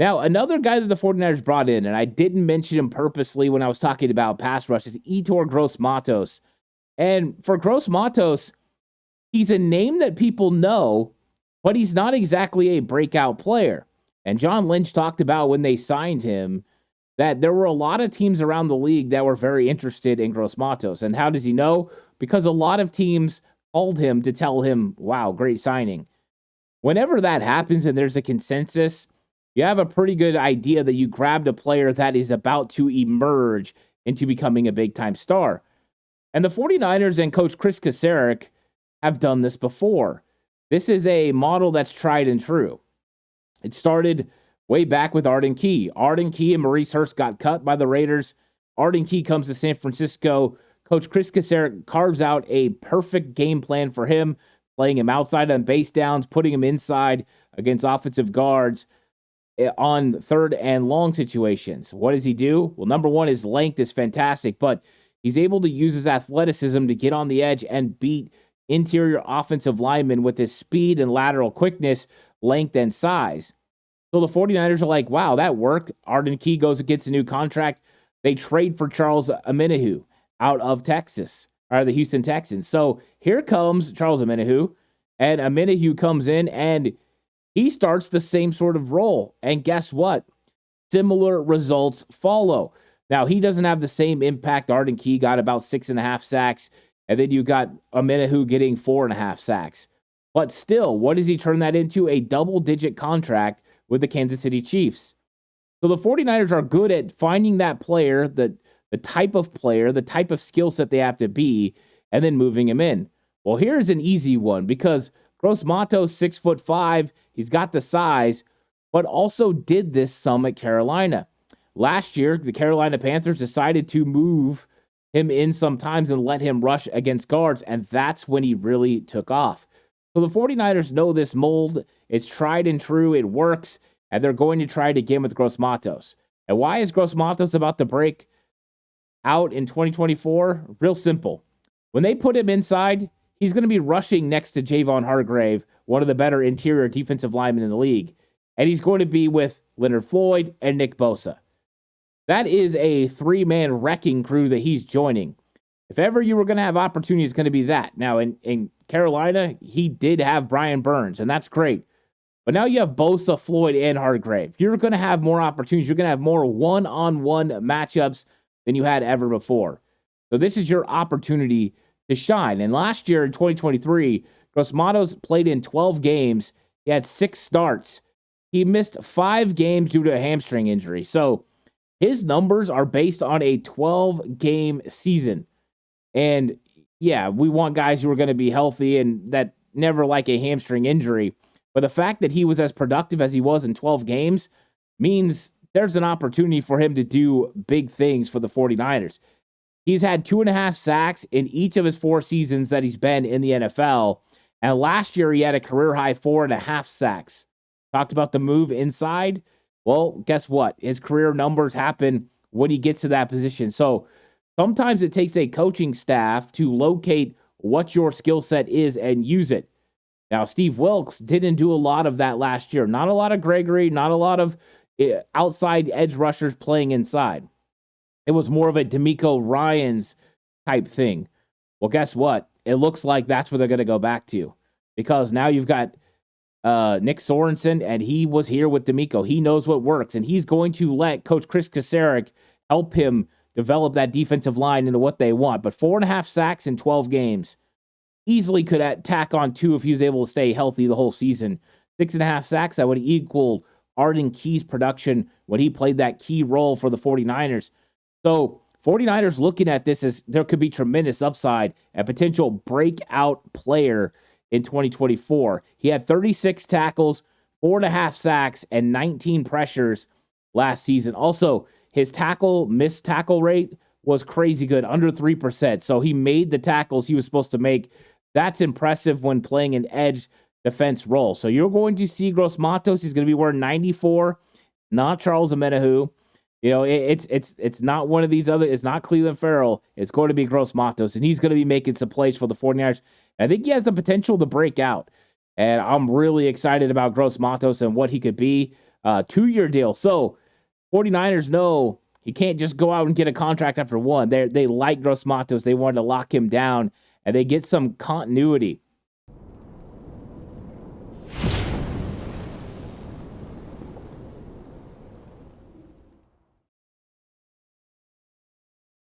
Now, another guy that the 49ers brought in, and I didn't mention him purposely when I was talking about pass rush, is Yetur Gross-Matos. And for Gross-Matos, he's a name that people know, but he's not exactly a breakout player. And John Lynch talked about when they signed him that there were a lot of teams around the league that were very interested in Gross-Matos. And how does he know? Because a lot of teams called him to tell him, wow, great signing. Whenever that happens and there's a consensus, you have a pretty good idea that you grabbed a player that is about to emerge into becoming a big-time star. And the 49ers and coach Chris Kasarik have done this before. This is a model that's tried and true. It started way back with Arden Key. Arden Key and Maurice Hurst got cut by the Raiders. Arden Key comes to San Francisco. Coach Chris Kasarik carves out a perfect game plan for him, playing him outside on base downs, putting him inside against offensive guards on third and long situations. What does he do? Well, number one, his length is fantastic, but he's able to use his athleticism to get on the edge and beat interior offensive linemen with his speed and lateral quickness, length, and size. So the 49ers are like, wow, that worked. Arden Key goes and gets a new contract. They trade for Charles Omenihu out of Texas, or the Houston Texans. So here comes Charles Omenihu, and Omenihu comes in, and he starts the same sort of role. And guess what? Similar results follow. Now, he doesn't have the same impact. Arden Key got about 6.5 sacks, and then you got Omenihu getting 4.5 sacks. But still, what does he turn that into? A double-digit contract with the Kansas City Chiefs. So the 49ers are good at finding that player, the type of player, the type of skill set they have to be, and then moving him in. Well, here's an easy one because Gross-Matos, 6'5", he's got the size, but also did this some at Carolina. Last year, the Carolina Panthers decided to move him in sometimes and let him rush against guards, and that's when he really took off. So the 49ers know this mold. It's tried and true. It works, and they're going to try it again with Gross-Matos. And why is Gross-Matos about to break out in 2024? Real simple. When they put him inside, he's going to be rushing next to Javon Hargrave, one of the better interior defensive linemen in the league. And he's going to be with Leonard Floyd and Nick Bosa. That is a three-man wrecking crew that he's joining. If ever you were going to have opportunity, it's going to be that. Now, in Carolina, he did have Brian Burns, and that's great. But now you have Bosa, Floyd, and Hargrave. You're going to have more opportunities. You're going to have more one-on-one matchups than you had ever before. So this is your opportunity to shine. And last year in 2023, Gross-Matos played in 12 games. He had 6 starts. He missed 5 games due to a hamstring injury. So his numbers are based on a 12-game season. And yeah, we want guys who are going to be healthy and that never like a hamstring injury. But the fact that he was as productive as he was in 12 games means there's an opportunity for him to do big things for the 49ers. He's had 2.5 sacks in each of his 4 seasons that he's been in the NFL. And last year, he had a career-high 4.5 sacks. Talked about the move inside. Well, guess what? His career numbers happen when he gets to that position. So sometimes it takes a coaching staff to locate what your skill set is and use it. Now, Steve Wilkes didn't do a lot of that last year. Not a lot of Gregory, not a lot of outside edge rushers playing inside. It was more of a D'Amico Ryans type thing. Well, guess what? It looks like that's what they're going to go back to. Because now you've got Nick Sorensen, and he was here with D'Amico. He knows what works, and he's going to let Coach Chris Kasarik help him develop that defensive line into what they want. But 4.5 sacks in 12 games. Easily could tack on 2 if he was able to stay healthy the whole season. 6.5 sacks, that would equal Arden Key's production when he played that key role for the 49ers. So 49ers looking at this as there could be tremendous upside, a potential breakout player in 2024. He had 36 tackles, 4.5 sacks, and 19 pressures last season. Also, his missed tackle rate was crazy good, under 3%. So he made the tackles he was supposed to make. That's impressive when playing an edge defense role. So you're going to see Gross-Matos. He's going to be wearing 94, not Charles Omenihu. You know, it's not one of these other, it's not Cleveland Farrell. It's going to be Gross-Matos, and he's going to be making some plays for the 49ers. I think he has the potential to break out, and I'm really excited about Gross-Matos and what he could be. 2-year deal. So 49ers know he can't just go out and get a contract after one. They like Gross-Matos. They wanted to lock him down, and they get some continuity.